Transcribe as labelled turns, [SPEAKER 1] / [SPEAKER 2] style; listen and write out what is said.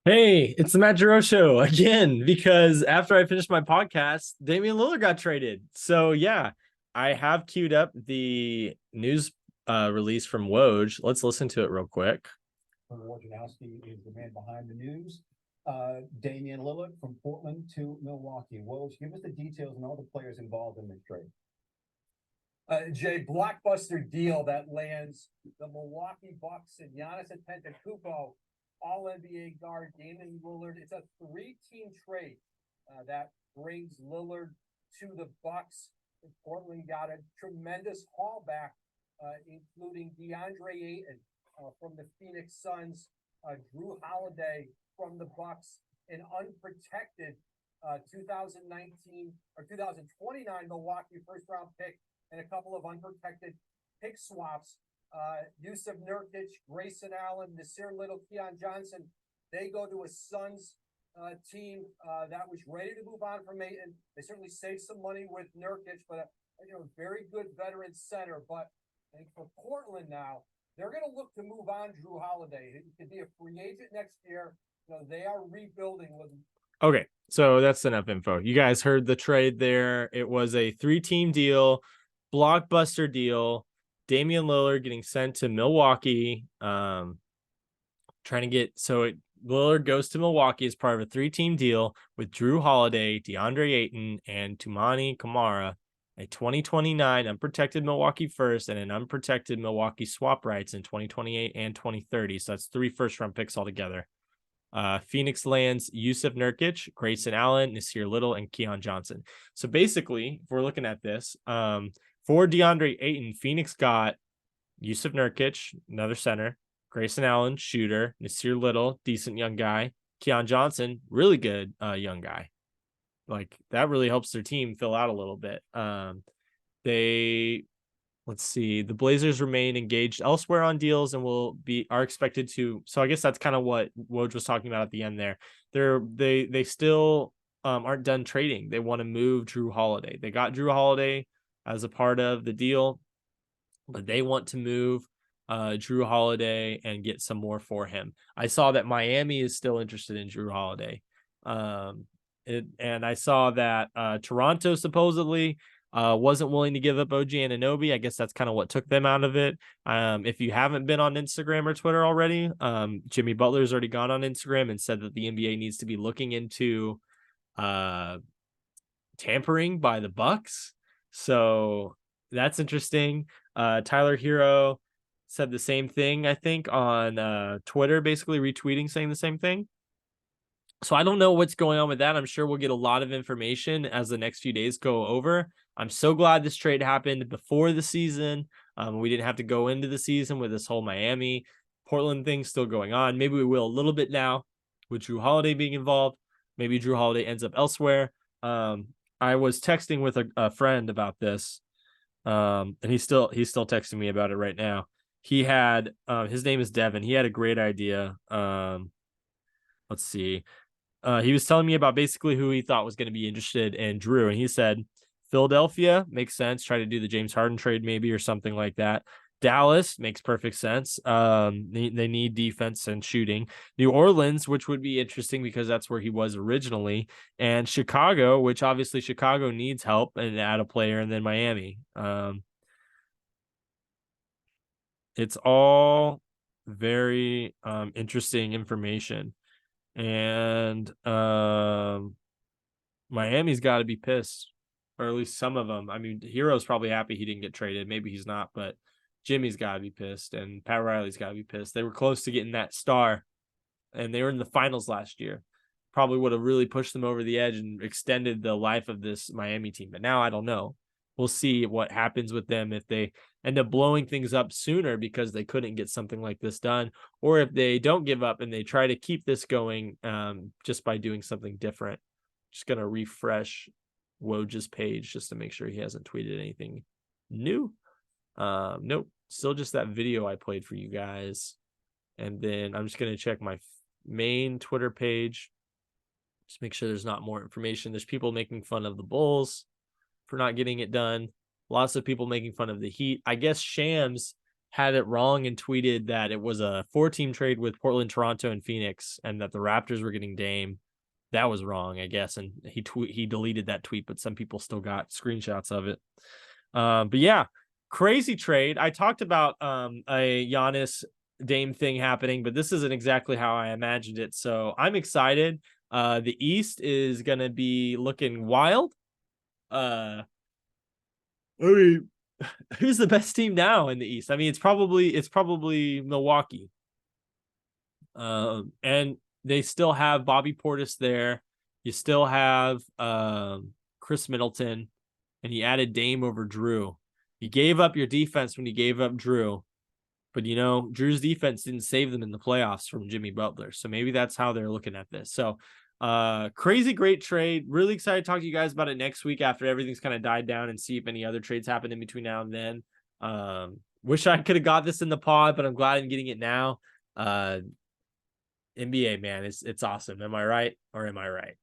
[SPEAKER 1] Hey, it's the Matt Gerow show again because after I finished my podcast, Damian Lillard got traded. So yeah, I have queued up the news release from Woj. Let's listen to it real quick.
[SPEAKER 2] Wojnarowski is the man behind the news. Damian Lillard from Portland to Milwaukee. Woj, give us the details and all the players involved in this trade.
[SPEAKER 3] Jay, blockbuster deal that lands the Milwaukee Bucks and Giannis Antetokounmpo, All NBA guard Damian Lillard. It's a three-team trade that brings Lillard to the Bucks. Portland got a tremendous haul back, including DeAndre Ayton from the Phoenix Suns, Drew Holiday from the Bucks, an unprotected 2019 or 2029 Milwaukee first-round pick, and a couple of unprotected pick swaps. Yusuf Nurkic, Grayson Allen, Nasir Little, Keon Johnson. They go to a Suns team that was ready to move on from Ayton. They certainly saved some money with Nurkic, but a very good veteran center. But I think for Portland now, they're going to look to move on Drew Holiday. He could be a free agent next year. They are rebuilding with.
[SPEAKER 1] Okay, so that's enough info. You guys heard the trade there. It was a three-team deal, blockbuster deal. Damian Lillard getting sent to Milwaukee. Trying to get Lillard goes to Milwaukee as part of a three-team deal with Drew Holiday, DeAndre Ayton, and Toumani Camara, a 2029 unprotected Milwaukee first and an unprotected Milwaukee swap rights in 2028 and 2030. So that's 3 first-round picks altogether. Phoenix lands Yusuf Nurkic, Grayson Allen, Nasir Little, and Keon Johnson. So basically, if we're looking at this, for DeAndre Ayton, Phoenix got Yusuf Nurkic, another center, Grayson Allen, shooter, Nasir Little, decent young guy, Keon Johnson, really good young guy. Like that really helps their team fill out a little bit. Let's see. The Blazers remain engaged elsewhere on deals and are expected to. So I guess that's kind of what Woj was talking about at the end there. They still aren't done trading. They want to move Drew Holiday. They got Drew Holiday as a part of the deal, but they want to move Drew Holiday and get some more for him. I saw that Miami is still interested in Drew Holiday. And I saw that Toronto supposedly wasn't willing to give up OG Anunoby. I guess that's kind of what took them out of it. If you haven't been on Instagram or Twitter already, Jimmy Butler's already gone on Instagram and said that the NBA needs to be looking into tampering by the Bucks. So that's interesting. Tyler Hero said the same thing, I think, on Twitter, basically retweeting saying the same thing. So I don't know what's going on with that. I'm sure we'll get a lot of information as the next few days go over. I'm so glad this trade happened before the season. We didn't have to go into the season with this whole Miami Portland thing still going on. Maybe we will a little bit now with Drew Holiday being involved. Maybe Drew Holiday ends up elsewhere. I was texting with a friend about this, and he's still texting me about it right now. He had his name is Devin. He had a great idea. Let's see. He was telling me about basically who he thought was going to be interested in Drew, and he said Philadelphia makes sense. Try to do the James Harden trade maybe or something like that. Dallas makes perfect sense. They need defense and shooting. New Orleans, which would be interesting because that's where he was originally, and Chicago, which obviously Chicago needs help and add a player, and then Miami. It's all very interesting information. And Miami's got to be pissed, or at least some of them. I mean, Hero's probably happy he didn't get traded. Maybe he's not, but Jimmy's got to be pissed, and Pat Riley's got to be pissed. They were close to getting that star, and they were in the finals last year. Probably would have really pushed them over the edge and extended the life of this Miami team. But now I don't know. We'll see what happens with them if they end up blowing things up sooner because they couldn't get something like this done, or if they don't give up and they try to keep this going just by doing something different. Just going to refresh Woj's page just to make sure he hasn't tweeted anything new. Nope. Still just that video I played for you guys. And then I'm just going to check my main Twitter page. Just make sure there's not more information. There's people making fun of the Bulls for not getting it done. Lots of people making fun of the Heat. I guess Shams had it wrong and tweeted that it was a 4-team trade with Portland, Toronto, and Phoenix, and that the Raptors were getting Dame. That was wrong, I guess, and he deleted that tweet, but some people still got screenshots of it. But yeah, crazy trade. I talked about a Giannis Dame thing happening, but this isn't exactly how I imagined it. So I'm excited. The East is gonna be looking wild. I mean, who's the best team now in the East? I mean, it's probably Milwaukee. And they still have Bobby Portis there. You still have Chris Middleton, and you added Dame over Drew. You gave up your defense when you gave up Drew, but Drew's defense didn't save them in the playoffs from Jimmy Butler. So maybe that's how they're looking at this. So crazy great trade. Really excited to talk to you guys about it next week after everything's kind of died down and see if any other trades happen in between now and then. Wish I could have got this in the pod, but I'm glad I'm getting it now. NBA, man, it's awesome. Am I right or am I right?